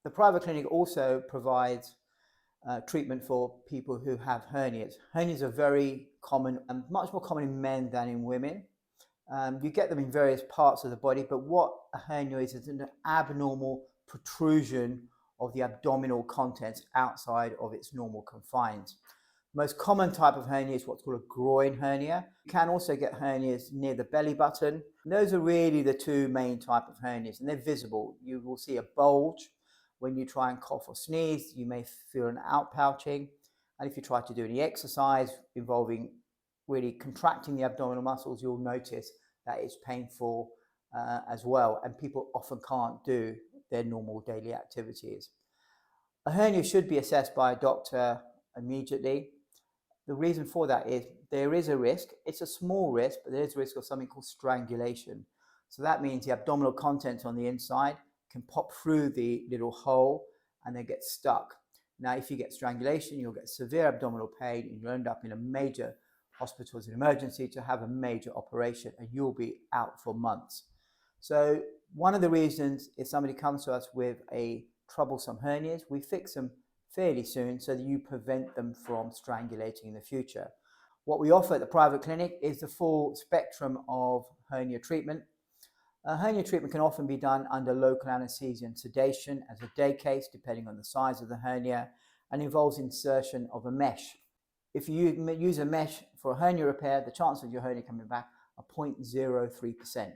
The private clinic also provides treatment for people who have hernias. Hernias are very common and much more common in men than in women. You get them in various parts of the body, but what a hernia is an abnormal protrusion of the abdominal contents outside of its normal confines. Most common type of hernia is what's called a groin hernia. You can also get hernias near the belly button. And those are really the two main type of hernias, and they're visible. You will see a bulge when you try and cough or sneeze. You may feel an outpouching, and if you try to do any exercise involving really contracting the abdominal muscles, you'll notice that it's painful as well, and people often can't do their normal daily activities. A hernia should be assessed by a doctor immediately. The reason for that is there is a risk. It's a small risk, but there is a risk of something called strangulation. So that means the abdominal contents on the inside can pop through the little hole and they get stuck. Now, if you get strangulation, you'll get severe abdominal pain and you'll end up in a major hospital as an emergency to have a major operation, and you'll be out for months. So one of the reasons, if somebody comes to us with a troublesome hernias, we fix them fairly soon so that you prevent them from strangulating in the future. What we offer at the private clinic is the full spectrum of hernia treatment. Hernia treatment can often be done under local anesthesia and sedation as a day case, depending on the size of the hernia, and involves insertion of a mesh. If you use a mesh for a hernia repair, the chances of your hernia coming back are 0.03%.